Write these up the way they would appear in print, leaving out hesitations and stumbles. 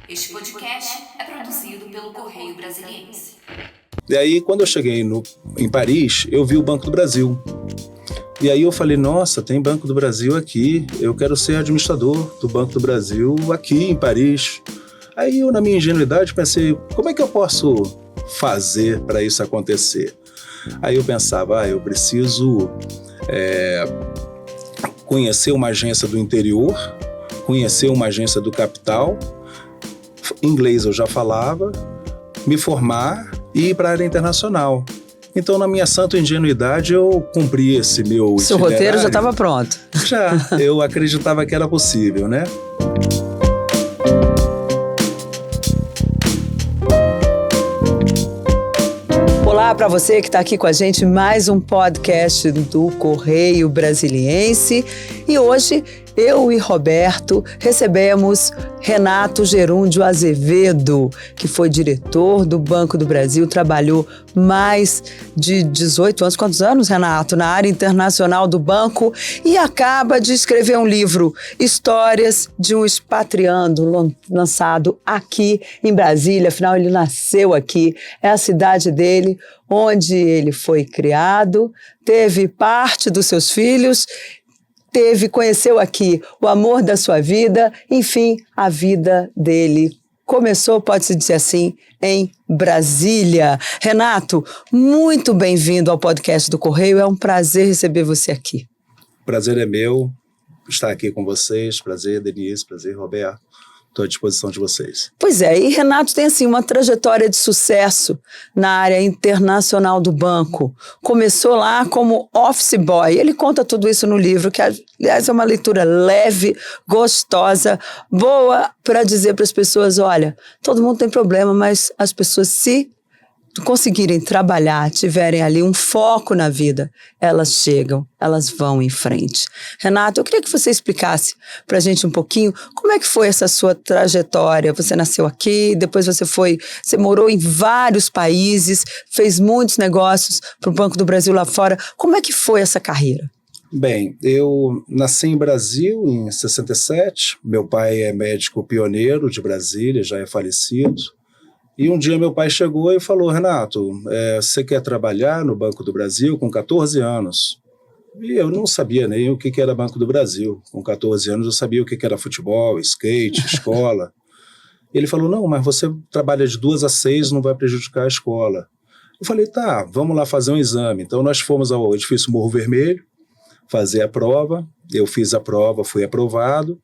Este podcast é produzido pelo Correio Brasiliense. E aí, quando eu cheguei em Paris, eu vi o Banco do Brasil. E aí eu falei, nossa, tem Banco do Brasil aqui, eu quero ser administrador do Banco do Brasil aqui em Paris. Aí eu, na minha ingenuidade, pensei, como é que eu posso fazer para isso acontecer? Aí eu pensava, eu preciso conhecer uma agência do interior, conhecer uma agência do capital, inglês eu já falava, me formar e ir para a área internacional. Então, na minha santa ingenuidade, eu cumpri esse meu Seu itinerário. roteiro já estava pronto. Já, eu acreditava que era possível, né? Olá para você que está aqui com a gente, mais um podcast do Correio Brasiliense. E hoje, eu e Roberto recebemos Renato Gerúndio Azevedo, que foi diretor do Banco do Brasil, trabalhou mais de 18 anos. Quantos anos, Renato? Na área internacional do banco e acaba de escrever um livro, Histórias de um Expatriando, lançado aqui em Brasília. Afinal, ele nasceu aqui, é a cidade dele, onde ele foi criado, teve parte dos seus filhos, conheceu aqui o amor da sua vida, enfim, a vida dele começou, pode-se dizer assim, em Brasília. Renato, muito bem-vindo ao podcast do Correio, é um prazer receber você aqui. Prazer é meu estar aqui com vocês, prazer Denise, prazer Roberto, estou à disposição de vocês. Pois é, e Renato tem assim uma trajetória de sucesso na área internacional do banco. Começou lá como office boy, ele conta tudo isso no livro, que aliás é uma leitura leve, gostosa, boa para dizer para as pessoas, olha, todo mundo tem problema, mas as pessoas se conseguirem trabalhar, tiverem ali um foco na vida, elas chegam, elas vão em frente. Renato, eu queria que você explicasse pra gente um pouquinho como é que foi essa sua trajetória. Você nasceu aqui, depois você morou em vários países, fez muitos negócios pro Banco do Brasil lá fora. Como é que foi essa carreira? Bem, eu nasci em Brasil em 67, meu pai é médico pioneiro de Brasília, já é falecido. E um dia meu pai chegou e falou, Renato, você quer trabalhar no Banco do Brasil com 14 anos? E eu não sabia nem o que era Banco do Brasil. Com 14 anos eu sabia o que era futebol, skate, escola. Ele falou, não, mas você trabalha de 2 às 6, não vai prejudicar a escola. Eu falei, tá, vamos lá fazer um exame. Então nós fomos ao edifício Morro Vermelho fazer a prova. Eu fiz a prova, fui aprovado.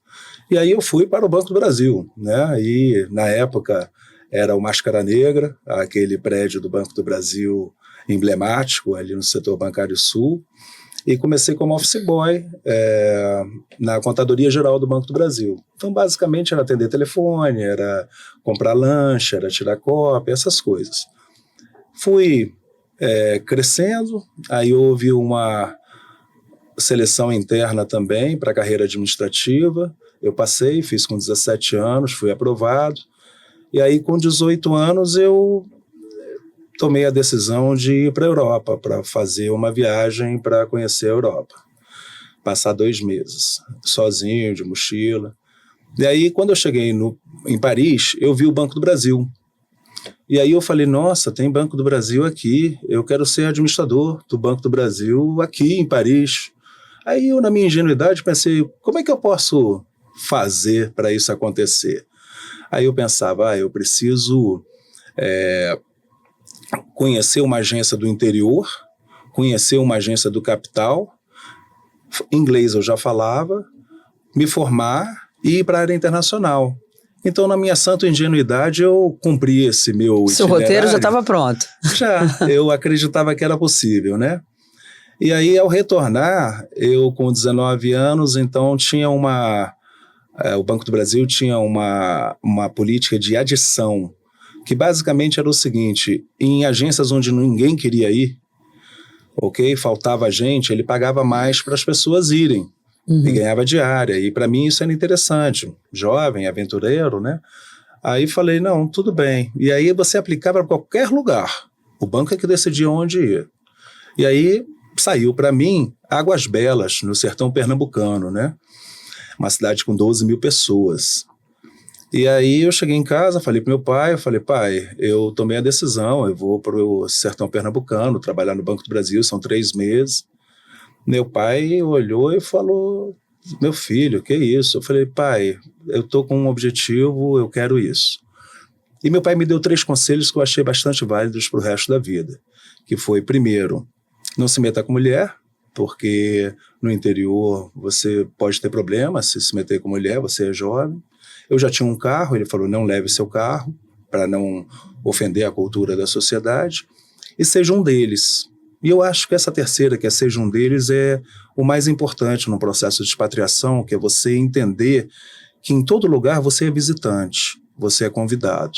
E aí eu fui para o Banco do Brasil, né? E na época era o Máscara Negra, aquele prédio do Banco do Brasil emblemático, ali no setor bancário sul, e comecei como office boy na Contadoria Geral do Banco do Brasil. Então, basicamente, era atender telefone, era comprar lanche, era tirar cópia, essas coisas. Fui crescendo, aí houve uma seleção interna também para a carreira administrativa, eu passei, fiz com 17 anos, fui aprovado. E aí, com 18 anos, eu tomei a decisão de ir para a Europa, para fazer uma viagem para conhecer a Europa. Passar 2 meses, sozinho, de mochila. E aí, quando eu cheguei em Paris, eu vi o Banco do Brasil. E aí eu falei, nossa, tem Banco do Brasil aqui, eu quero ser administrador do Banco do Brasil aqui em Paris. Aí eu, na minha ingenuidade, pensei, como é que eu posso fazer para isso acontecer? Aí eu pensava, eu preciso conhecer uma agência do interior, conhecer uma agência do capital, inglês eu já falava, me formar e ir para a área internacional. Então, na minha santa ingenuidade, eu cumpri esse meu Seu itinerário. roteiro já estava pronto. Já, eu acreditava que era possível, né? E aí, ao retornar, eu com 19 anos, então tinha o Banco do Brasil tinha uma política de adição, que basicamente era o seguinte, em agências onde ninguém queria ir, faltava gente, ele pagava mais para as pessoas irem, e ganhava diária, e para mim isso era interessante, jovem, aventureiro, né? Aí falei, não, tudo bem, e aí você aplicava para qualquer lugar, o banco é que decidia onde ir, e aí saiu para mim Águas Belas, no sertão pernambucano, né? Uma cidade com 12 mil pessoas. E aí eu cheguei em casa, falei pro meu pai, pai, eu tomei a decisão, eu vou pro sertão pernambucano, trabalhar no Banco do Brasil, são 3 meses. Meu pai olhou e falou, meu filho, que isso? Eu falei, pai, eu tô com um objetivo, eu quero isso. E meu pai me deu 3 conselhos que eu achei bastante válidos pro resto da vida, que foi, primeiro, não se meta com mulher, porque no interior você pode ter problemas se meter com mulher, você é jovem. Eu já tinha um carro, ele falou, não leve seu carro, para não ofender a cultura da sociedade, e seja um deles. E eu acho que essa terceira, que é seja um deles, é o mais importante no processo de expatriação, que é você entender que em todo lugar você é visitante, você é convidado.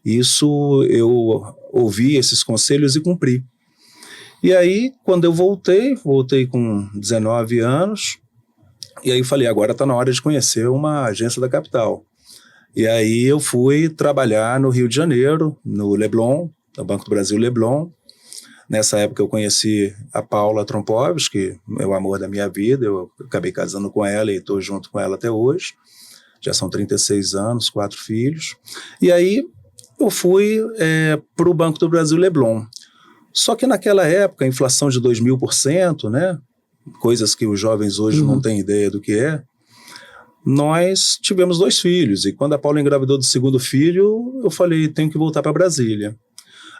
Isso eu ouvi esses conselhos e cumpri. E aí, quando eu voltei com 19 anos, e aí falei, agora está na hora de conhecer uma agência da capital. E aí eu fui trabalhar no Rio de Janeiro, no Leblon, no Banco do Brasil Leblon. Nessa época eu conheci a Paula Trompovich, que é o amor da minha vida, eu acabei casando com ela e estou junto com ela até hoje. Já são 36 anos, 4 filhos. E aí eu fui para o Banco do Brasil Leblon. Só que naquela época, a inflação de 2.000%, né? Coisas que os jovens hoje não têm ideia do que é, nós tivemos 2 filhos, e quando a Paula engravidou do 2º filho, eu falei, tenho que voltar para Brasília.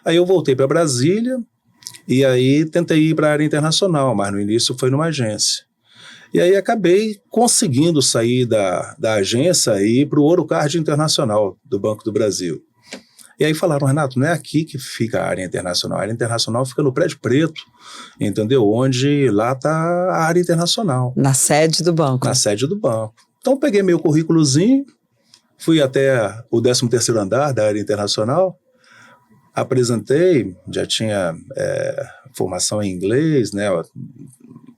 Aí eu voltei para Brasília, e aí tentei ir para a área internacional, mas no início foi numa agência. E aí acabei conseguindo sair da agência e ir para o Ouro Card Internacional do Banco do Brasil. E aí falaram, Renato, não é aqui que fica a área internacional. A área internacional fica no Prédio Preto, entendeu? Onde lá está a área internacional. Na sede do banco. Na sede do banco. Então peguei meu currículozinho, fui até o 13º andar da área internacional, apresentei, já tinha formação em inglês, né,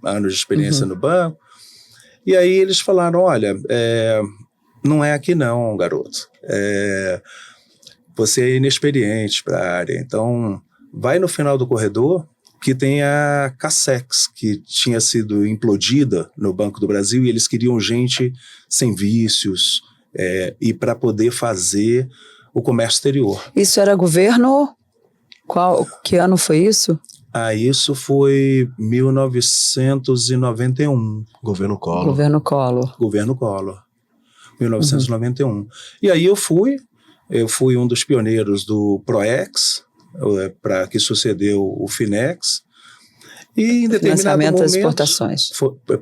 anos de experiência no banco. E aí eles falaram, olha, não é aqui não, garoto. Você é inexperiente para a área, então vai no final do corredor que tem a Cassex, que tinha sido implodida no Banco do Brasil, e eles queriam gente sem vícios e para poder fazer o comércio exterior. Isso era governo? Que ano foi isso? Isso foi 1991. Governo Collor. Governo Collor. Governo Collor, 1991. E aí eu fui um dos pioneiros do PROEX, que sucedeu o FINEX, e em determinado momento... Financiamento às exportações.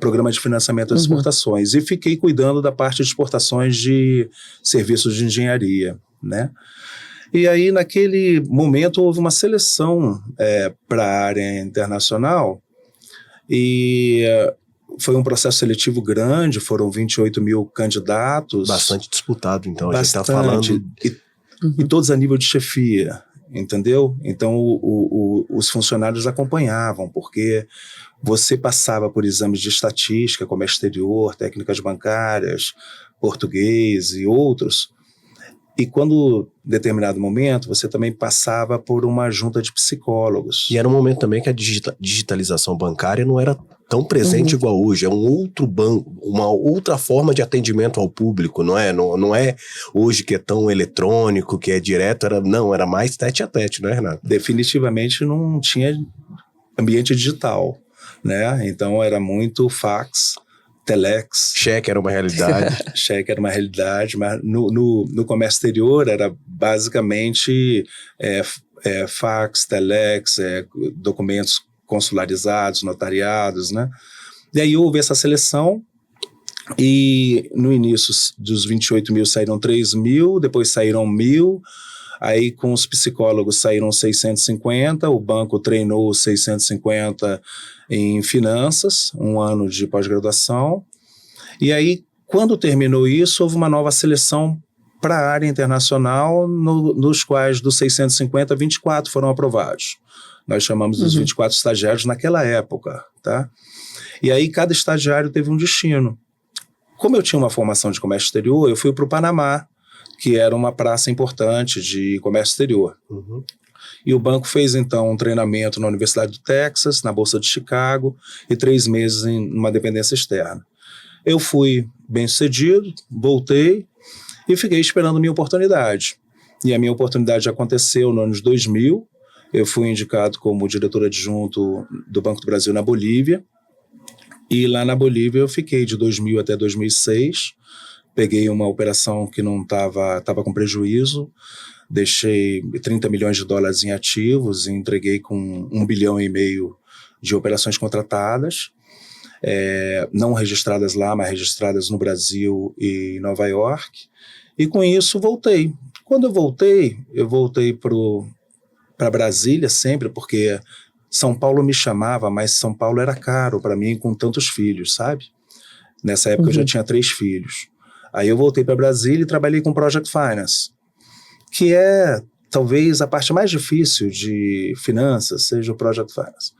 Programa de financiamento às exportações, e fiquei cuidando da parte de exportações de serviços de engenharia, né? E aí, naquele momento, houve uma seleção para a área internacional, e foi um processo seletivo grande, foram 28 mil candidatos. Bastante disputado, então. Bastante, a gente está falando... E todos a nível de chefia, entendeu? Então, os funcionários acompanhavam, porque você passava por exames de estatística, comércio exterior, técnicas bancárias, português e outros. E quando, em determinado momento, você também passava por uma junta de psicólogos. E era um momento também que a digitalização bancária não era tão presente igual hoje. É um outro banco, uma outra forma de atendimento ao público, não é? Não é hoje que é tão eletrônico, que é direto, era mais tete a tete, não é, Renato? Definitivamente não tinha ambiente digital, né? Então era muito fax, telex. Cheque era uma realidade. Cheque era uma realidade, mas no comércio exterior era basicamente fax, telex, documentos consularizados, notariados, né? E aí houve essa seleção, e no início dos 28 mil saíram 3 mil, depois saíram 1.000, aí com os psicólogos saíram 650, o banco treinou 650 em finanças, 1 ano de pós-graduação, e aí quando terminou isso, houve uma nova seleção para a área internacional, nos quais dos 650, 24 foram aprovados. Nós chamamos dos 24 estagiários naquela época, tá? E aí cada estagiário teve um destino. Como eu tinha uma formação de comércio exterior, eu fui para o Panamá, que era uma praça importante de comércio exterior. E o banco fez, então, um treinamento na Universidade do Texas, na Bolsa de Chicago, e 3 meses em uma dependência externa. Eu fui bem-sucedido, voltei, e fiquei esperando minha oportunidade. E a minha oportunidade aconteceu no ano de 2000. Eu fui indicado como diretor adjunto do Banco do Brasil na Bolívia. E lá na Bolívia eu fiquei de 2000 até 2006. Peguei uma operação que não estava com prejuízo. Deixei 30 milhões de dólares em ativos e entreguei com 1,5 bilhão de operações contratadas. Não registradas lá, mas registradas no Brasil e em Nova York. E com isso voltei. Quando eu voltei para Brasília sempre, porque São Paulo me chamava, mas São Paulo era caro para mim com tantos filhos, sabe? Nessa época eu já tinha 3 filhos. Aí eu voltei para Brasília e trabalhei com Project Finance, que é talvez a parte mais difícil de finanças, seja o Project Finance.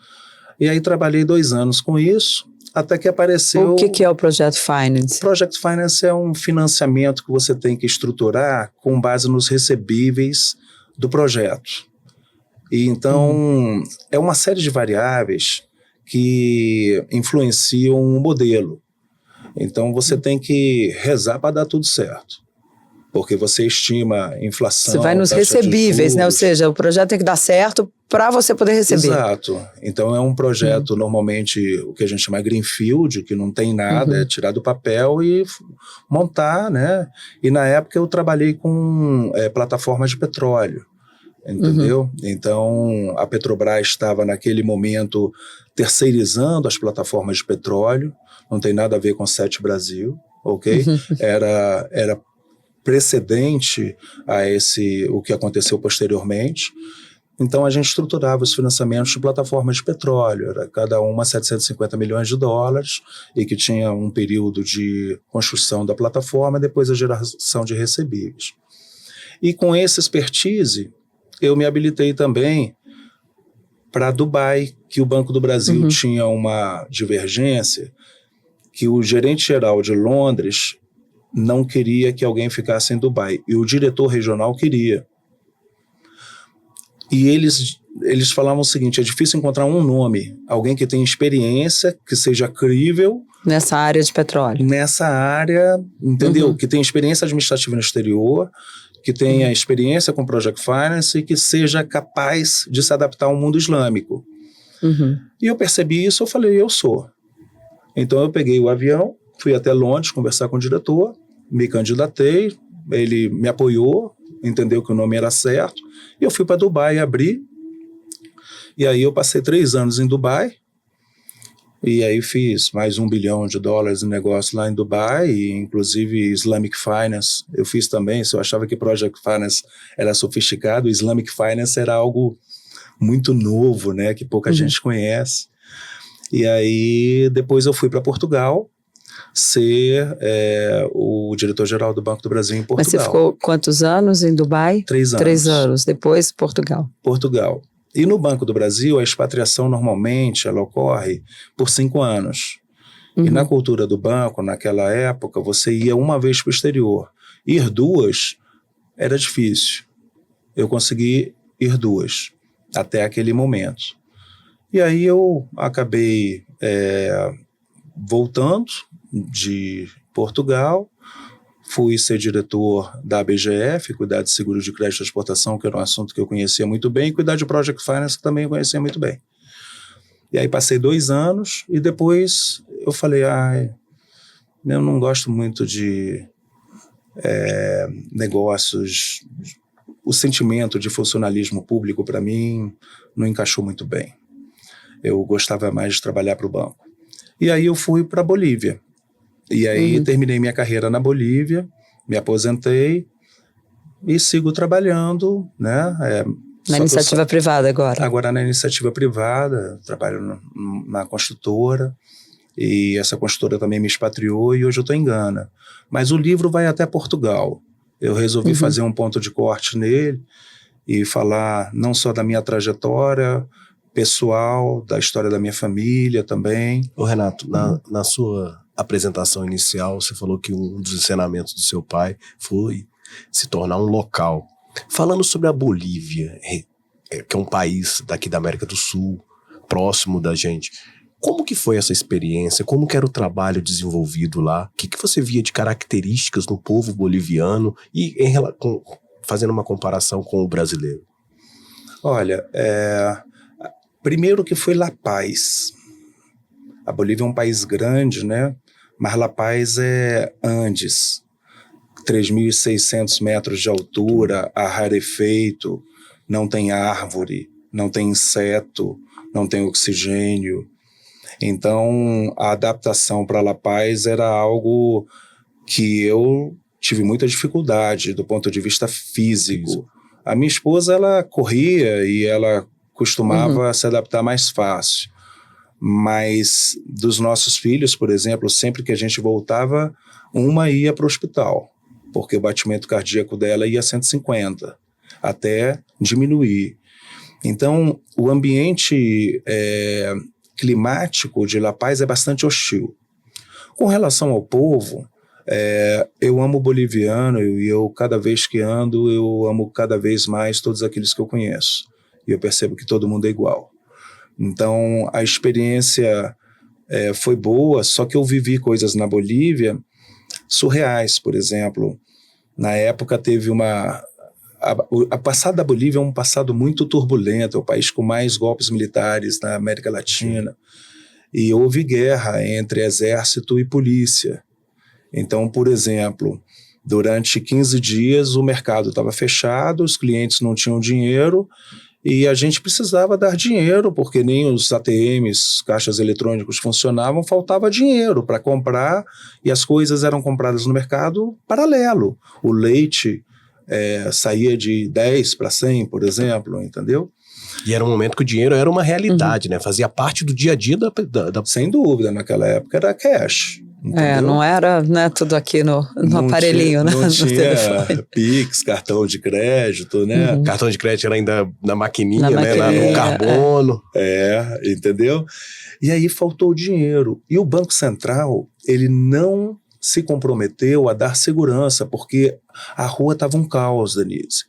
E aí trabalhei 2 anos com isso, até que apareceu... O que é o Project Finance? Project Finance é um financiamento que você tem que estruturar com base nos recebíveis do projeto. E então, é uma série de variáveis que influenciam o modelo. Então, você tem que rezar para dar tudo certo. Porque você estima inflação... Você vai nos recebíveis, né? Ou seja, o projeto tem que dar certo para você poder receber. Exato. Então, é um projeto, normalmente, o que a gente chama greenfield, que não tem nada, é tirar do papel e montar, né? E na época eu trabalhei com plataformas de petróleo, entendeu? Então, a Petrobras estava, naquele momento, terceirizando as plataformas de petróleo, não tem nada a ver com SET Brasil, ok? Era precedente a o que aconteceu posteriormente. Então, a gente estruturava os financiamentos de plataformas de petróleo, era cada uma 750 milhões de dólares, e que tinha um período de construção da plataforma e depois a geração de recebíveis. E com essa expertise, eu me habilitei também para Dubai, que o Banco do Brasil tinha uma divergência, que o gerente-geral de Londres não queria que alguém ficasse em Dubai, e o diretor regional queria. E eles falavam o seguinte, é difícil encontrar um nome, alguém que tenha experiência, que seja crível... Nessa área de petróleo. Nessa área, entendeu? Que tenha experiência administrativa no exterior, que tenha experiência com Project Finance e que seja capaz de se adaptar ao mundo islâmico. E eu percebi isso, eu falei, eu sou. Então eu peguei o avião, fui até Londres conversar com o diretor, me candidatei, ele me apoiou, entendeu que o nome era certo, e eu fui para Dubai abrir, e aí eu passei 3 anos em Dubai, e aí fiz mais $1 bilhão de negócio lá em Dubai, e inclusive Islamic Finance, eu fiz também. Se eu achava que Project Finance era sofisticado, Islamic Finance era algo muito novo, né, que pouca gente conhece. E aí depois eu fui para Portugal, ser o diretor-geral do Banco do Brasil em Portugal. Mas você ficou quantos anos em Dubai? 3 anos. 3 anos, depois Portugal. Portugal. E no Banco do Brasil, a expatriação normalmente ela ocorre por 5 anos. E na cultura do banco, naquela época, você ia uma vez para o exterior. Ir 2 era difícil. Eu consegui ir 2 até aquele momento. E aí eu acabei voltando de Portugal, fui ser diretor da ABGF, cuidar de seguro de crédito de exportação, que era um assunto que eu conhecia muito bem, e cuidar de Project Finance, que também eu conhecia muito bem. E aí passei 2 anos, e depois eu falei, eu não gosto muito de negócios, o sentimento de funcionalismo público para mim não encaixou muito bem. Eu gostava mais de trabalhar para o banco. E aí eu fui para a Bolívia. E aí terminei minha carreira na Bolívia, me aposentei e sigo trabalhando, né? Na iniciativa privada agora? Agora na iniciativa privada, trabalho na construtora, e essa construtora também me expatriou e hoje eu estou em Gana. Mas o livro vai até Portugal. Eu resolvi fazer um ponto de corte nele e falar não só da minha trajetória pessoal, da história da minha família também. Ô Renato, na sua apresentação inicial, você falou que um dos ensinamentos do seu pai foi se tornar um local. Falando sobre a Bolívia, que é um país daqui da América do Sul, próximo da gente, Como que foi essa experiência? Como que era o trabalho desenvolvido lá? O que você via de características no povo boliviano e fazendo uma comparação com o brasileiro? Olha, primeiro que foi La Paz. A Bolívia é um país grande, né? Mas La Paz é Andes, 3.600 metros de altura, ar rarefeito, não tem árvore, não tem inseto, não tem oxigênio. Então, a adaptação para La Paz era algo que eu tive muita dificuldade do ponto de vista físico. A minha esposa, ela corria e ela costumava se adaptar mais fácil. Mas dos nossos filhos, por exemplo, sempre que a gente voltava, uma ia para o hospital, porque o batimento cardíaco dela ia a 150, até diminuir. Então, o ambiente climático de La Paz é bastante hostil. Com relação ao povo, eu amo o boliviano e eu, cada vez que ando, eu amo cada vez mais todos aqueles que eu conheço. E eu percebo que todo mundo é igual. Então, a experiência foi boa, só que eu vivi coisas na Bolívia surreais, por exemplo. Na época teve a passado da Bolívia é um passado muito turbulento, é o país com mais golpes militares na América Latina. E houve guerra entre exército e polícia. Então, por exemplo, durante 15 dias o mercado estava fechado, os clientes não tinham dinheiro e a gente precisava dar dinheiro, porque nem os ATMs, caixas eletrônicos funcionavam, faltava dinheiro para comprar e as coisas eram compradas no mercado paralelo. O leite saía de 10 para 100, por exemplo, entendeu? E era um momento que o dinheiro era uma realidade, né? Fazia parte do dia a dia da... Sem dúvida, naquela época era cash. Entendeu? Não era, né, tudo aqui no aparelhinho, né? Não tinha Pix, cartão de crédito, né? Cartão de crédito era ainda na maquininha, né? Lá no carbono. Entendeu? E aí faltou dinheiro. E o Banco Central, ele não se comprometeu a dar segurança, porque a rua estava um caos, Denise.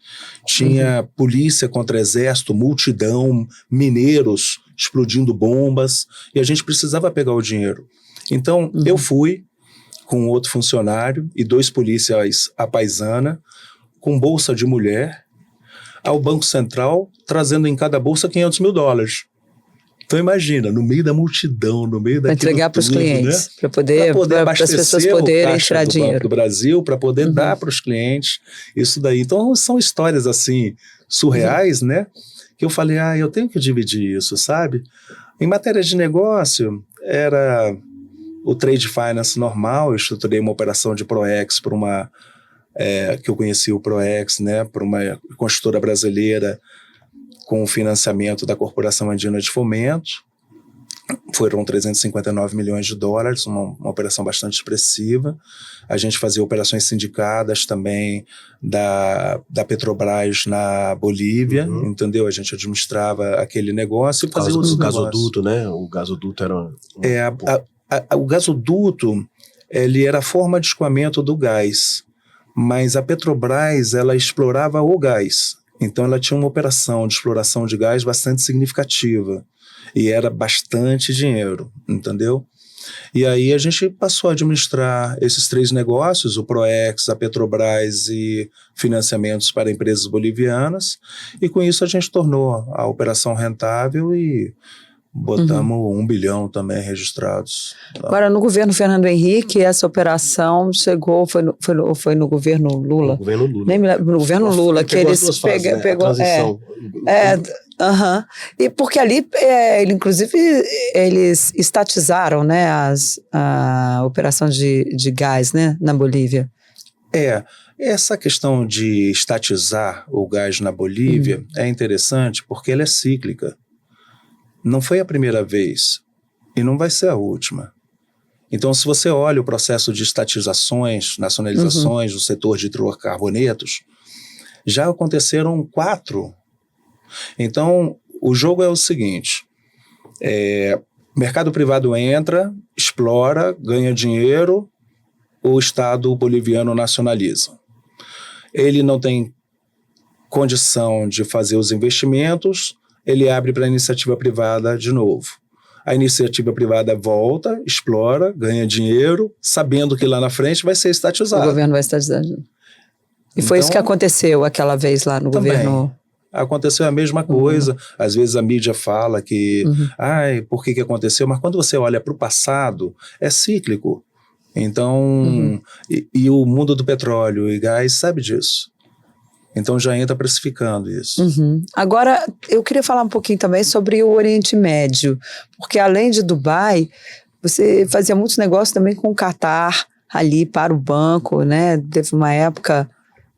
Tinha polícia contra exército, multidão, mineiros explodindo bombas, e a gente precisava pegar o dinheiro. Então, eu fui com outro funcionário e 2 policiais à paisana, com bolsa de mulher, ao Banco Central, trazendo em cada bolsa $500 mil. Então, imagina, no meio da multidão, no meio daquilo para entregar para os clientes, né? Para as pessoas poderem tirar dinheiro. Do Brasil, para poder dar para os clientes isso daí. Então, são histórias assim, surreais, né? Que eu falei, eu tenho que dividir isso, sabe? Em matéria de negócio, era o trade finance normal. Eu estruturei uma operação de Proex para uma, que eu conheci o Proex, né? Para uma construtora brasileira, com o financiamento da Corporação Andina de Fomento. Foram $359 milhões, uma operação bastante expressiva. A gente fazia operações sindicadas também da Petrobras na Bolívia, entendeu? A gente administrava aquele negócio e fazia os gasoduto, né? O gasoduto era... o gasoduto, ele era a forma de escoamento do gás, mas a Petrobras, ela explorava o gás. Então ela tinha uma operação de exploração de gás bastante significativa e era bastante dinheiro, entendeu? E aí a gente passou a administrar esses 3 negócios, o Proex, a Petrobras e financiamentos para empresas bolivianas, e com isso a gente tornou a operação rentável e botamos 1 bilhão também registrados. Agora, no governo Fernando Henrique, essa operação chegou, foi no governo Lula? No governo Lula. Nem me lembro, no governo Lula, que eles pegou a transição. E porque ali, inclusive, eles estatizaram, né, a operação de gás, né, na Bolívia. Essa questão de estatizar o gás na Bolívia é interessante porque ela é cíclica. Não foi a primeira vez e não vai ser a última. Então, se você olha o processo de estatizações, nacionalizações do setor de hidrocarbonetos, já aconteceram 4. Então, o jogo é o seguinte, mercado privado entra, explora, ganha dinheiro, o Estado boliviano nacionaliza. Ele não tem condição de fazer os investimentos, ele abre para a iniciativa privada de novo. a iniciativa privada volta, explora, ganha dinheiro, sabendo que lá na frente vai ser O estatizado. governo vai estatizar. E foi Então, isso que aconteceu aquela vez lá no também. governo. Aconteceu a mesma coisa. Às vezes a mídia fala que, ai, por que aconteceu? Mas quando você olha para o passado, é cíclico. Então, e o mundo do petróleo e gás sabe disso. Então já entra precificando isso. Agora, eu queria falar um pouquinho também sobre o Oriente Médio, porque além de Dubai, você fazia muitos negócios também com o Catar, ali para o banco, né? Teve uma época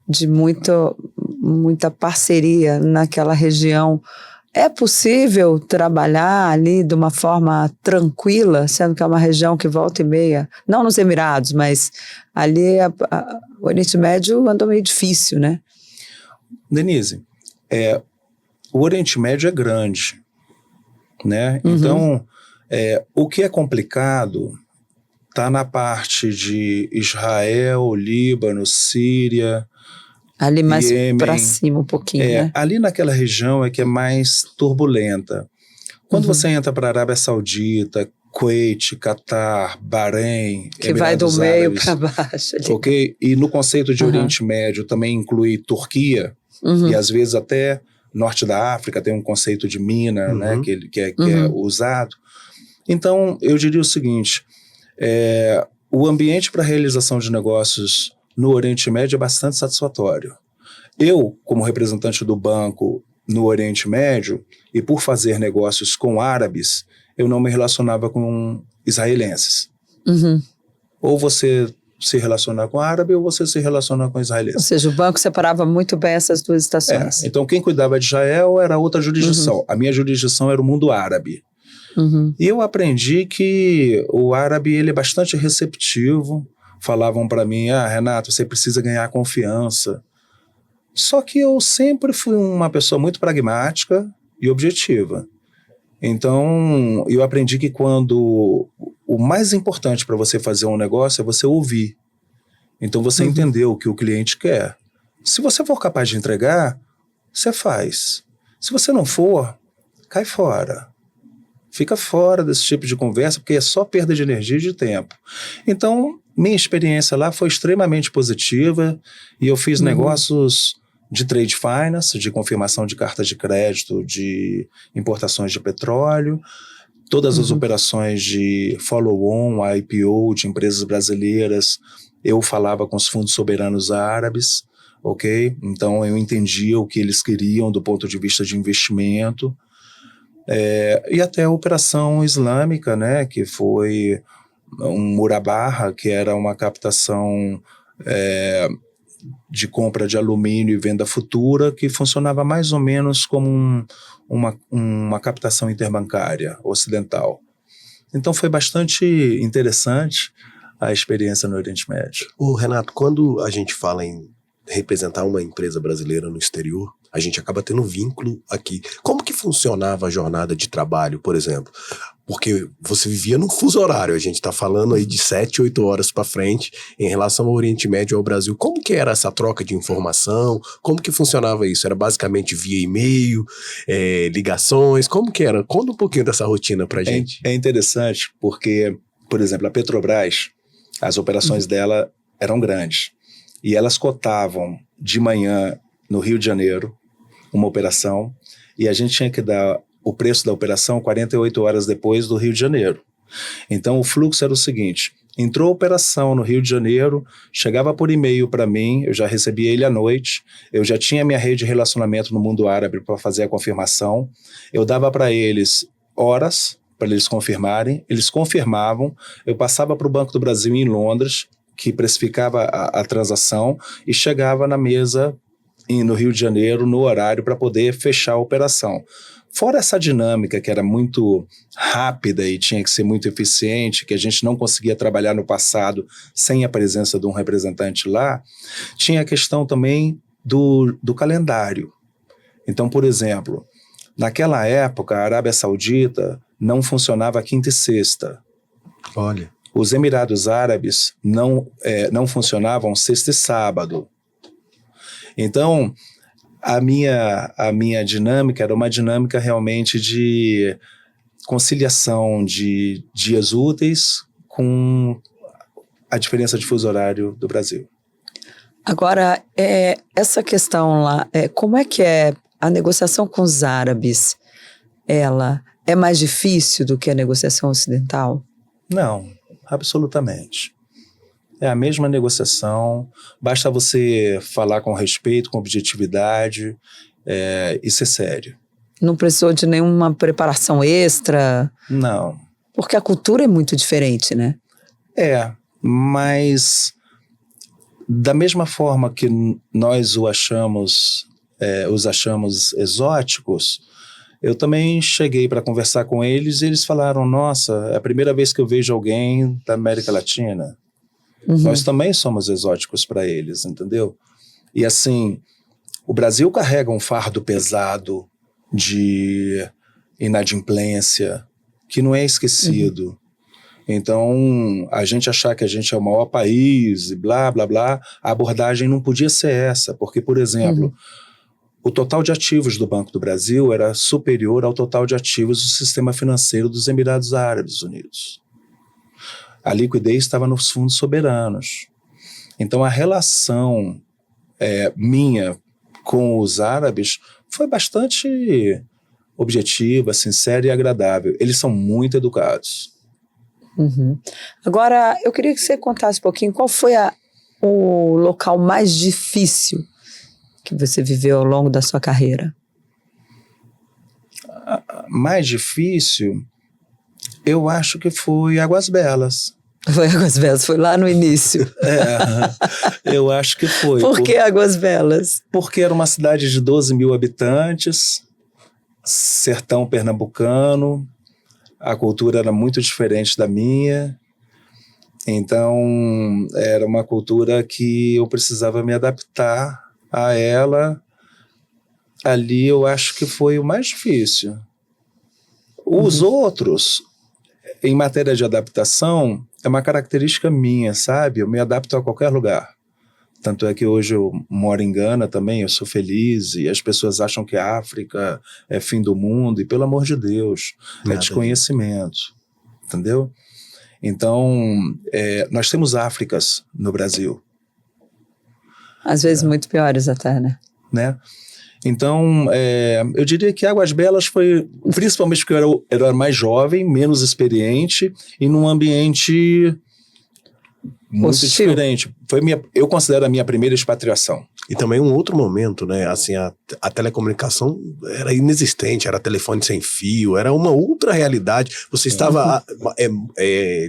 de muita parceria naquela região. É possível trabalhar ali de uma forma tranquila, sendo que é uma região que volta e meia, não nos Emirados, mas ali o Oriente Médio andou meio difícil, né? Denise, o Oriente Médio é grande, né? Então, o que é complicado está na parte de Israel, Líbano, Síria, ali mais para Iêmen. cima um pouquinho, né? Ali naquela região é que é mais turbulenta. Quando você entra para a Arábia Saudita, Kuwait, Catar, Bahrein, Que vai do Emirados meio Árabes, para baixo ali. ok? E no conceito de Oriente Médio também inclui Turquia, e às vezes até norte da África tem um conceito de mina, né, que é usado. Então, eu diria o seguinte, o ambiente para realização de negócios no Oriente Médio é bastante satisfatório. Eu, como representante do banco no Oriente Médio, e por fazer negócios com árabes, eu não me relacionava com israelenses. Ou você se relacionar com árabe ou você se relacionar com Ou israelense. seja, o banco separava muito bem essas duas estações. Então, quem cuidava de Israel era outra jurisdição. A minha jurisdição era o mundo árabe. E eu aprendi que o árabe ele é bastante receptivo. Falavam para mim, Renato, você precisa ganhar confiança. Só que eu sempre fui uma pessoa muito pragmática e objetiva. Então, eu aprendi que quando o mais importante para você fazer um negócio é você ouvir. Então, você entender o que o cliente quer. Se você for capaz de entregar, você faz. Se você não for, cai fora. Fica fora desse tipo de conversa, porque é só perda de energia e de tempo. Então, minha experiência lá foi extremamente positiva e eu fiz negócios de trade finance, de confirmação de cartas de crédito, de importações de petróleo, todas as operações de follow-on, IPO de empresas brasileiras, eu falava com os fundos soberanos árabes, ok? Então eu entendia o que eles queriam do ponto de vista de investimento, e até a operação islâmica, né, que foi um Murabarra, que era uma captação de compra de alumínio e venda futura, que funcionava mais ou menos como uma captação interbancária ocidental. Então foi bastante interessante a experiência no Oriente Médio. Renato, quando a gente fala em representar uma empresa brasileira no exterior, a gente acaba tendo vínculo aqui. Como que funcionava a jornada de trabalho, por exemplo? Porque você vivia num fuso horário, a gente está falando aí de 7, 8 horas para frente em relação ao Oriente Médio e ao Brasil. Como que era essa troca de informação? Como que funcionava isso? Era basicamente via e-mail, ligações? Como que era? Conta um pouquinho dessa rotina pra gente. É interessante porque, por exemplo, a Petrobras, as operações dela eram grandes e elas cotavam de manhã no Rio de Janeiro uma operação e a gente tinha que dar o preço da operação 48 horas depois do Rio de Janeiro. Então o fluxo era o seguinte, entrou a operação no Rio de Janeiro, chegava por e-mail para mim, eu já recebia ele à noite, eu já tinha minha rede de relacionamento no mundo árabe para fazer a confirmação, eu dava para eles horas para eles confirmarem, eles confirmavam, eu passava para o Banco do Brasil em Londres, que precificava a transação e chegava na mesa no Rio de Janeiro no horário para poder fechar a operação. Fora essa dinâmica que era muito rápida e tinha que ser muito eficiente, que a gente não conseguia trabalhar no passado sem a presença de um representante lá, tinha a questão também do calendário. Então, por exemplo, naquela época a Arábia Saudita não funcionava quinta e sexta. Olha. Os Emirados Árabes não funcionavam sexta e sábado. Então, a minha dinâmica era uma dinâmica realmente de conciliação de dias úteis com a diferença de fuso horário do Brasil. Agora, essa questão lá, como é que é a negociação com os árabes? Ela é mais difícil do que a negociação ocidental? Não, absolutamente. É a mesma negociação, basta você falar com respeito, com objetividade, e ser sério. Não precisou de nenhuma preparação extra? Não. Porque a cultura é muito diferente, né? Mas da mesma forma que nós os achamos exóticos, eu também cheguei para conversar com eles e eles falaram, nossa, é a primeira vez que eu vejo alguém da América Latina. Nós também somos exóticos para eles, entendeu? E assim, o Brasil carrega um fardo pesado de inadimplência que não é esquecido. Então, a gente achar que a gente é o maior país e blá, blá, blá, a abordagem não podia ser essa, porque, por exemplo, o total de ativos do Banco do Brasil era superior ao total de ativos do sistema financeiro dos Emirados Árabes Unidos. A liquidez estava nos fundos soberanos. Então, a relação minha com os árabes foi bastante objetiva, sincera e agradável. Eles são muito educados. Agora, eu queria que você contasse um pouquinho qual foi o local mais difícil que você viveu ao longo da sua carreira. Mais difícil, eu acho que foi Águas Belas. Foi Águas Belas, foi lá no início. Eu acho que foi. Por que Águas Belas? Porque era uma cidade de 12 mil habitantes, sertão pernambucano, a cultura era muito diferente da minha, então era uma cultura que eu precisava me adaptar a ela. Ali eu acho que foi o mais difícil. Os outros, em matéria de adaptação, é uma característica minha, sabe? Eu me adapto a qualquer lugar. Tanto é que hoje eu moro em Gana também, eu sou feliz, e as pessoas acham que a África é fim do mundo, e pelo amor de Deus, é desconhecimento, entendeu? Então, nós temos Áfricas no Brasil. Às vezes muito piores até, né? Então, eu diria que Águas Belas foi, principalmente porque eu era mais jovem, menos experiente, e num ambiente muito diferente. Eu considero a minha primeira expatriação. E também um outro momento, né? Assim, a telecomunicação era inexistente, era telefone sem fio, era uma outra realidade. Você estava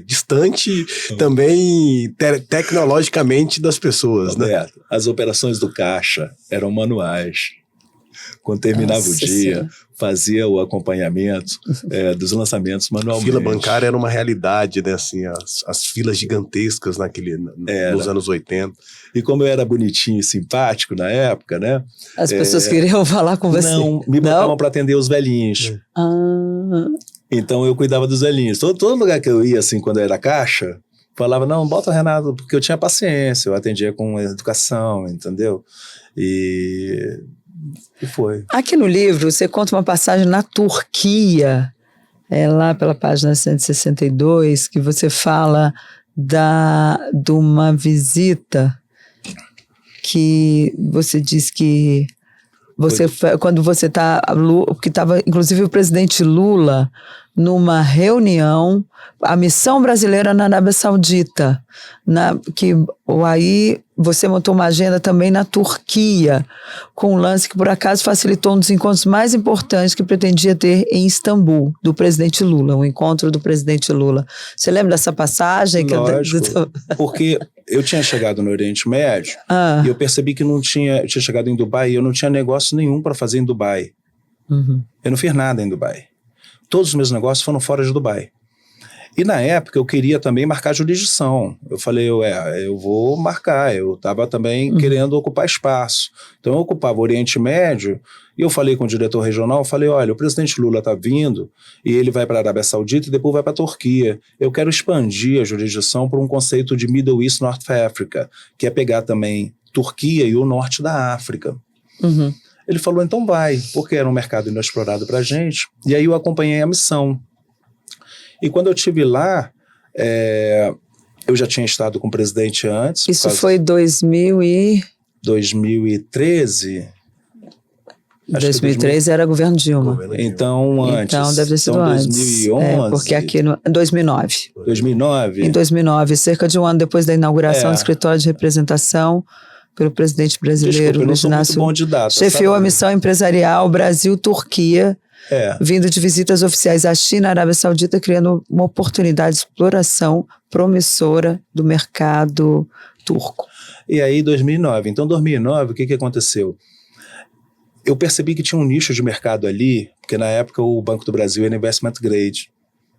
distante também tecnologicamente das pessoas, né? As operações do caixa eram manuais. Quando terminava o dia, fazia o acompanhamento dos lançamentos manualmente. Fila bancária era uma realidade, né? Assim, as filas gigantescas nos anos 80. E como eu era bonitinho e simpático na época, né? As pessoas queriam falar com você. Não, me botavam para atender os velhinhos. Então eu cuidava dos velhinhos. Todo lugar que eu ia, assim, quando eu era caixa, falava, não, bota o Renato, porque eu tinha paciência, eu atendia com educação, entendeu? E foi. Aqui no livro, você conta uma passagem na Turquia, lá pela página 162, que você fala de uma visita que você diz que quando você que estava, inclusive, o presidente Lula numa reunião, a missão brasileira na Arábia Saudita, aí você montou uma agenda também na Turquia, com um lance que por acaso facilitou um dos encontros mais importantes que pretendia ter em Istambul, do presidente Lula, um encontro do presidente Lula. Você lembra dessa passagem? Lógico, porque eu tinha chegado no Oriente Médio e eu percebi que eu tinha chegado em Dubai e eu não tinha negócio nenhum para fazer em Dubai. Eu não fiz nada em Dubai. Todos os meus negócios foram fora de Dubai. E na época eu queria também marcar jurisdição. Eu falei, eu vou marcar. Eu estava também querendo ocupar espaço. Então eu ocupava o Oriente Médio e eu falei com o diretor regional, eu falei, olha, o presidente Lula está vindo e ele vai para a Arábia Saudita e depois vai para a Turquia. Eu quero expandir a jurisdição para um conceito de Middle East North Africa, que é pegar também Turquia e o norte da África. Ele falou, então vai, porque era um mercado inexplorado para a gente. E aí eu acompanhei a missão. E quando eu estive lá, eu já tinha estado com o presidente antes. Isso foi 2013. 2013 era governo Dilma. Então, antes. Então, deve ter sido antes. 2011. Porque aqui em 2009. 2009? Em 2009, cerca de um ano depois da inauguração do escritório de representação pelo presidente brasileiro, Desculpa, eu não Luiz sou Inácio, muito bom de data, chefiou sabe? a missão empresarial Brasil-Turquia, vindo de visitas oficiais à China e Arábia Saudita, criando uma oportunidade de exploração promissora do mercado turco. E aí, 2009. Então, 2009, o que aconteceu? Eu percebi que tinha um nicho de mercado ali, porque na época o Banco do Brasil era investment grade.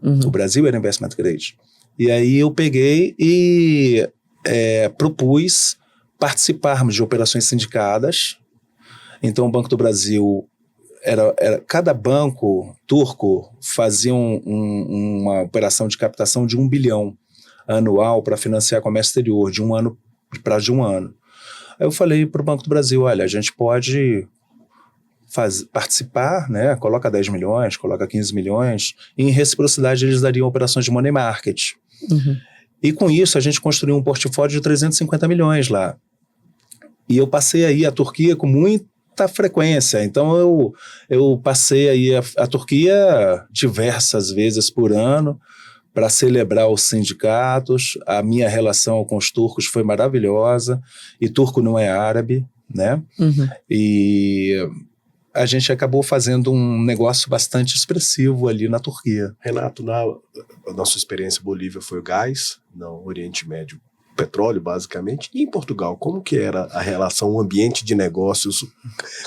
O Brasil era investment grade. E aí eu peguei e propus participarmos de operações sindicadas. Então o Banco do Brasil, cada banco turco fazia uma operação de captação de 1 bilhão anual para financiar comércio exterior, de um ano para de um ano. Aí eu falei para o Banco do Brasil, olha, a gente pode participar, né? Coloca 10 milhões, coloca 15 milhões, e em reciprocidade eles dariam operações de money market. E com isso a gente construiu um portfólio de 350 milhões lá. E eu passei aí a Turquia com muita frequência, então eu passei aí a Turquia diversas vezes por ano para celebrar os sindicatos. A minha relação com os turcos foi maravilhosa, e turco não é árabe, né? E a gente acabou fazendo um negócio bastante expressivo ali na Turquia. Renato, a nossa experiência em Bolívia foi o gás, no Oriente Médio, petróleo, basicamente. E em Portugal, como que era a relação, o ambiente de negócios?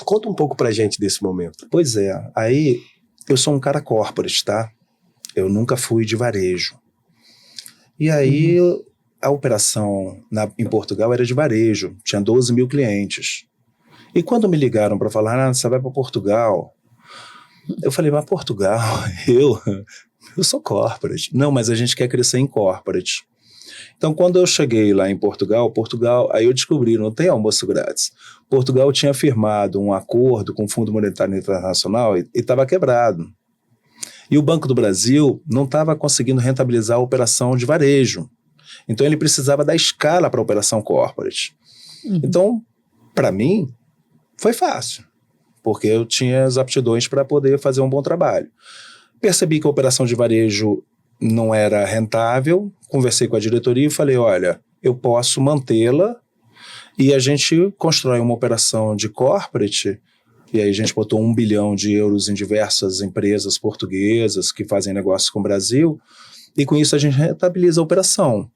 Conta um pouco pra gente desse momento. Pois é, aí eu sou um cara corporate, tá? Eu nunca fui de varejo. E aí a operação em Portugal era de varejo, tinha 12 mil clientes. E quando me ligaram para falar, você vai para Portugal? Eu falei, mas Portugal, eu sou corporate. Não, mas a gente quer crescer em corporate. Então, quando eu cheguei lá em Portugal, aí eu descobri, não tem almoço grátis. Portugal tinha firmado um acordo com o Fundo Monetário Internacional e estava quebrado. E o Banco do Brasil não estava conseguindo rentabilizar a operação de varejo. Então, ele precisava da escala para a operação corporate. Então, para mim, foi fácil, porque eu tinha as aptidões para poder fazer um bom trabalho. Percebi que a operação de varejo não era rentável, conversei com a diretoria e falei, olha, eu posso mantê-la e a gente constrói uma operação de corporate, e aí a gente botou 1 bilhão de euros em diversas empresas portuguesas que fazem negócio com o Brasil, e com isso a gente rentabiliza a operação.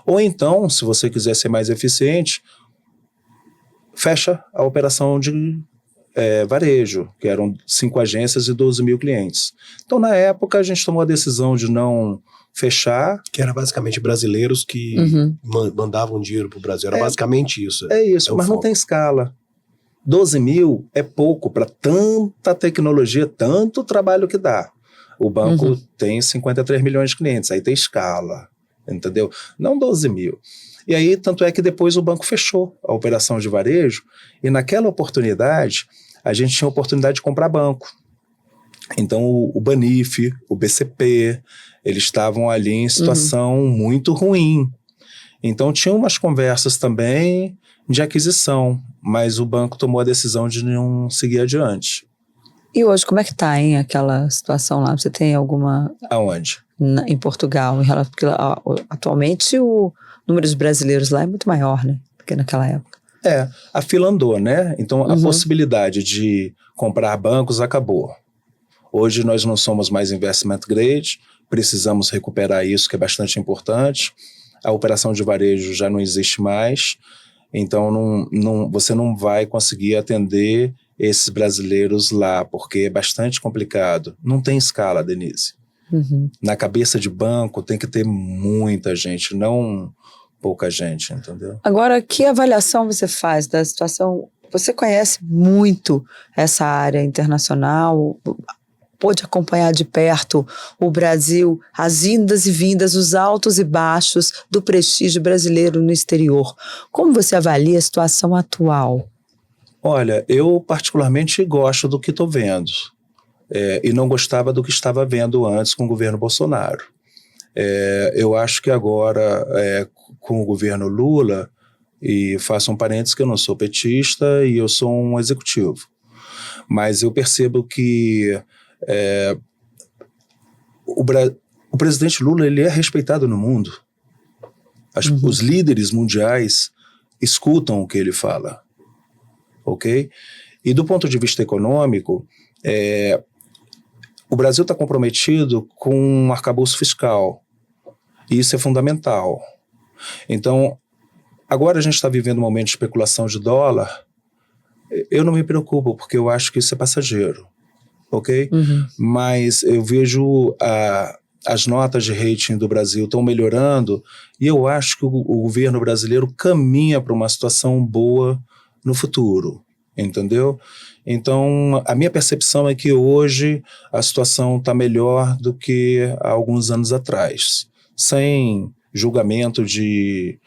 Ou então, se você quiser ser mais eficiente, fecha a operação de varejo, que eram 5 agências e 12 mil clientes. Então, na época, a gente tomou a decisão de não fechar. Que era basicamente brasileiros que mandavam dinheiro para o Brasil. Era basicamente isso. É isso, mas não tem escala. 12 mil é pouco para tanta tecnologia, tanto trabalho que dá. O banco tem 53 milhões de clientes, aí tem escala, entendeu? Não 12 mil. E aí, tanto é que depois o banco fechou a operação de varejo, e naquela oportunidade, a gente tinha a oportunidade de comprar banco. Então, o Banif, o BCP, eles estavam ali em situação muito ruim. Então, tinha umas conversas também de aquisição, mas o banco tomou a decisão de não seguir adiante. E hoje, como é que está, hein, aquela situação lá? Você tem alguma... Aonde? Em Portugal, porque atualmente o número de brasileiros lá é muito maior, né, do que naquela época. A fila andou, né? Então a possibilidade de comprar bancos acabou. Hoje nós não somos mais investment grade, precisamos recuperar isso, que é bastante importante. A operação de varejo já não existe mais, então você não vai conseguir atender esses brasileiros lá, porque é bastante complicado. Não tem escala, Denise. Na cabeça de banco tem que ter muita gente, não pouca gente, entendeu? Agora, que avaliação você faz da situação? Você conhece muito essa área internacional, pôde acompanhar de perto o Brasil, as indas e vindas, os altos e baixos do prestígio brasileiro no exterior. Como você avalia a situação atual? Olha, eu particularmente gosto do que estou vendo. E não gostava do que estava vendo antes com o governo Bolsonaro. Eu acho que agora, com o governo Lula, e faço um parênteses que eu não sou petista e eu sou um executivo, mas eu percebo que o presidente Lula, ele é respeitado no mundo. Os líderes mundiais escutam o que ele fala, ok? E do ponto de vista econômico, o Brasil está comprometido com um arcabouço fiscal, e isso é fundamental. Então, agora a gente está vivendo um momento de especulação de dólar. Eu não me preocupo, porque eu acho que isso é passageiro, ok? Mas eu vejo as notas de rating do Brasil estão melhorando, e eu acho que o governo brasileiro caminha para uma situação boa no futuro, entendeu? Então, a minha percepção é que hoje a situação está melhor do que há alguns anos atrás, sem julgamento de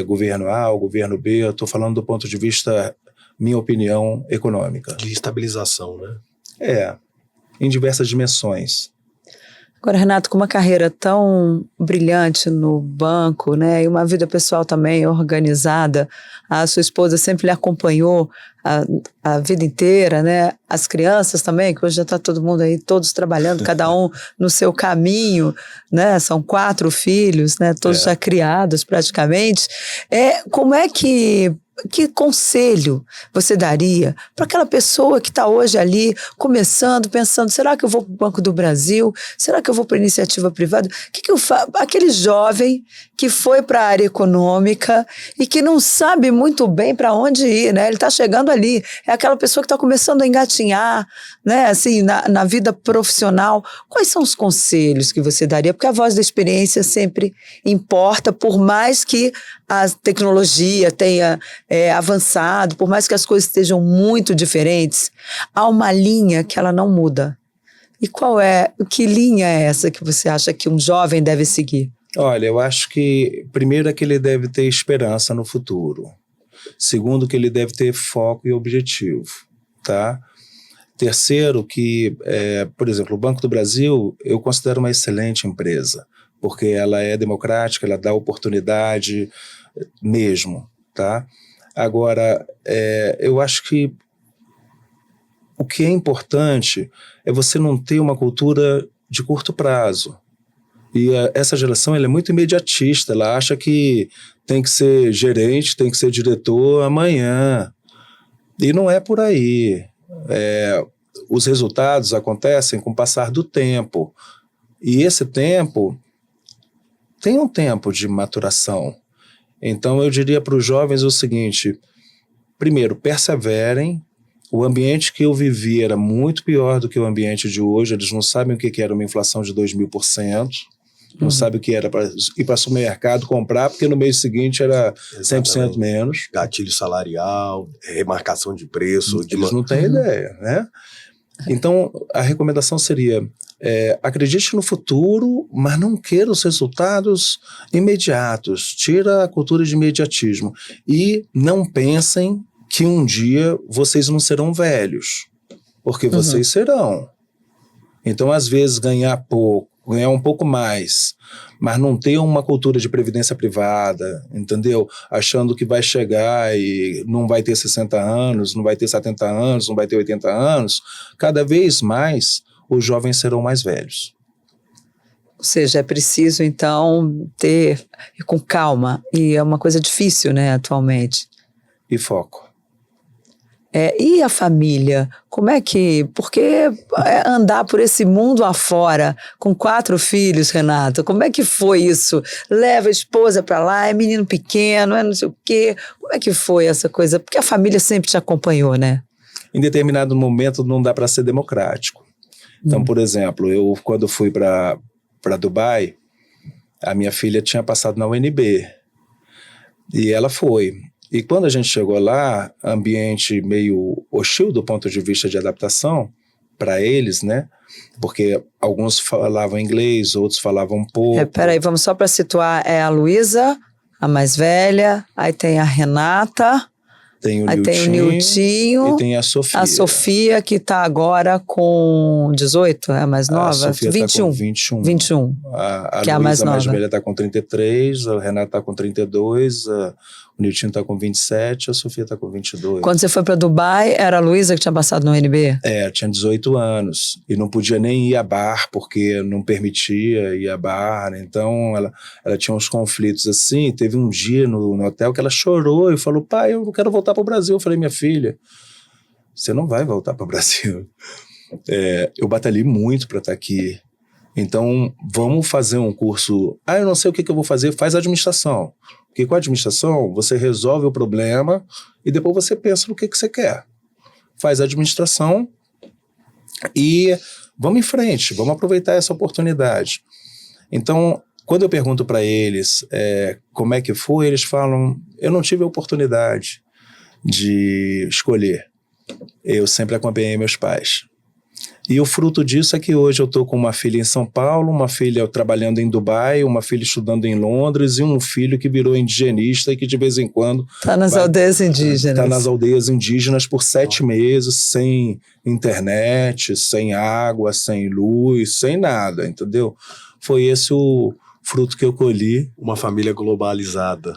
governo A ou governo B. Eu estou falando do ponto de vista, minha opinião, econômica. De estabilização, né? Em diversas dimensões. Agora, Renato, com uma carreira tão brilhante no banco, né, e uma vida pessoal também organizada, a sua esposa sempre lhe acompanhou a vida inteira, né? As crianças também, que hoje já está todo mundo aí, todos trabalhando, cada um no seu caminho, né? São 4 filhos, né? Todos já criados praticamente. Como é que conselho você daria para aquela pessoa que está hoje ali começando, pensando, será que eu vou para o Banco do Brasil? Será que eu vou para a iniciativa privada? O que eu faço? Aquele jovem que foi para a área econômica e que não sabe muito bem para onde ir, né? Ele está chegando ali, é aquela pessoa que está começando a engatinhar, né? Assim, na vida profissional. Quais são os conselhos que você daria? Porque a voz da experiência sempre importa, por mais que a tecnologia tenha avançado, por mais que as coisas estejam muito diferentes, há uma linha que ela não muda. E que linha é essa que você acha que um jovem deve seguir? Olha, eu acho que primeiro é que ele deve ter esperança no futuro. Segundo, que ele deve ter foco e objetivo, tá? Terceiro, que, por exemplo, o Banco do Brasil, eu considero uma excelente empresa, porque ela é democrática, ela dá oportunidade mesmo, tá? Agora, eu acho que o que é importante é você não ter uma cultura de curto prazo. E essa geração, ela é muito imediatista, ela acha que tem que ser gerente, tem que ser diretor amanhã. E não é por aí. Os resultados acontecem com o passar do tempo. E esse tempo tem um tempo de maturação. Então eu diria para os jovens o seguinte: primeiro, perseverem. O ambiente que eu vivi era muito pior do que o ambiente de hoje. Eles não sabem o que era uma inflação de 2.000%, não sabem o que era para ir para o supermercado comprar, porque no mês seguinte era 100% menos. Gatilho salarial, remarcação de preço. Eles não têm ideia, né? Então a recomendação seria: acredite no futuro, mas não queira os resultados imediatos. Tira a cultura de imediatismo. E não pensem que um dia vocês não serão velhos, porque vocês serão. Então, às vezes, ganhar pouco, ganhar um pouco mais, mas não ter uma cultura de previdência privada, entendeu? Achando que vai chegar e não vai ter 60 anos, não vai ter 70 anos, não vai ter 80 anos, cada vez mais os jovens serão mais velhos. Ou seja, é preciso, então, ter com calma, e é uma coisa difícil, né, atualmente. E foco. E a família? Como é que... Porque andar por esse mundo afora com 4 filhos, Renato, como é que foi isso? Leva a esposa para lá, é menino pequeno, é não sei o quê. Como é que foi essa coisa? Porque a família sempre te acompanhou, né? Em determinado momento não dá para ser democrático. Então, por exemplo, eu quando fui para Dubai, a minha filha tinha passado na UNB. E ela foi. E quando a gente chegou lá, ambiente meio hostil do ponto de vista de adaptação para eles, né? Porque alguns falavam inglês, outros falavam um pouco. Peraí, vamos só para situar. É a Luísa, a mais velha, aí tem a Renata, Tem o Aí Niltinho. tem o Niltinho. E tem a Sofia. A Sofia, que está agora com 18, é a mais nova? A Sofia 21. Tá com 21. 21. A Que é a mais Luísa, mais nova. velha, está com 33, a Renata está com 32, o Niltinho está com 27, a Sofia está com 22. Quando você foi para Dubai, era a Luísa que tinha passado no NB? Tinha 18 anos e não podia nem ir a bar porque não permitia ir a bar, né? Então ela tinha uns conflitos assim. Teve um dia no hotel que ela chorou e falou: pai, eu não quero voltar para o Brasil. Eu falei: minha filha, você não vai voltar para o Brasil. Eu batalhei muito para estar aqui. Então vamos fazer um curso. Eu não sei o que eu vou fazer. Faz administração, porque com a administração você resolve o problema e depois você pensa no que você quer. Faz a administração e vamos em frente, vamos aproveitar essa oportunidade. Então, quando eu pergunto para eles como é que foi, eles falam: eu não tive a oportunidade de escolher, eu sempre acompanhei meus pais. E o fruto disso é que hoje eu estou com uma filha em São Paulo, uma filha trabalhando em Dubai, uma filha estudando em Londres e um filho que virou indigenista e que de vez em quando... Está nas aldeias indígenas. Está nas aldeias indígenas por 7 meses, sem internet, sem água, sem luz, sem nada, entendeu? Foi esse o fruto que eu colhi. Uma família globalizada.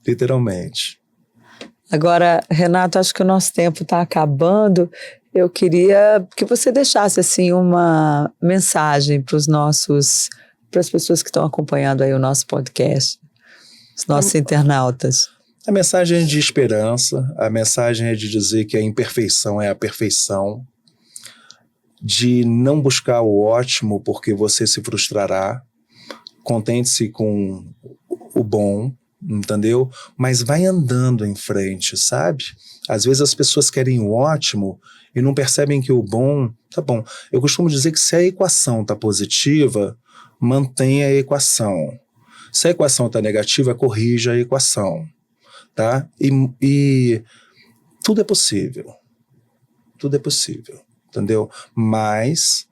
Literalmente. Agora, Renato, acho que o nosso tempo está acabando. Eu queria que você deixasse assim uma mensagem para as pessoas que estão acompanhando aí o nosso podcast, os nossos internautas. A mensagem é de esperança, a mensagem é de dizer que a imperfeição é a perfeição, de não buscar o ótimo porque você se frustrará, contente-se com o bom, entendeu? Mas vai andando em frente, sabe? Às vezes as pessoas querem o ótimo e não percebem que o bom tá bom. Eu costumo dizer que se a equação tá positiva, mantenha a equação. Se a equação tá negativa, corrija a equação, tá? E tudo é possível. Tudo é possível, entendeu? Mas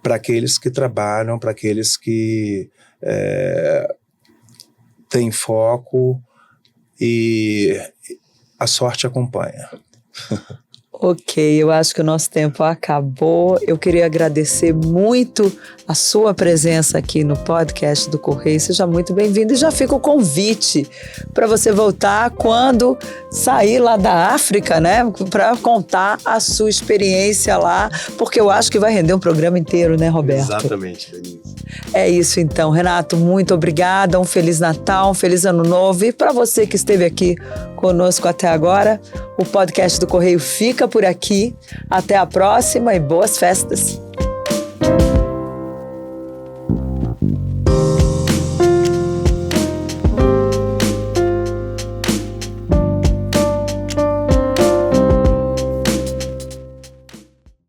para aqueles que trabalham, para aqueles que têm foco e a sorte acompanha. Ok, eu acho que o nosso tempo acabou. Eu queria agradecer muito a sua presença aqui no podcast do Correio. Seja muito bem-vindo e já fica o convite para você voltar quando sair lá da África, né? Para contar a sua experiência lá, porque eu acho que vai render um programa inteiro, né, Roberto? Exatamente, Denise. É isso então, Renato, muito obrigada, um Feliz Natal, um Feliz Ano Novo, e para você que esteve aqui conosco até agora, o podcast do Correio fica por aqui, até a próxima e boas festas!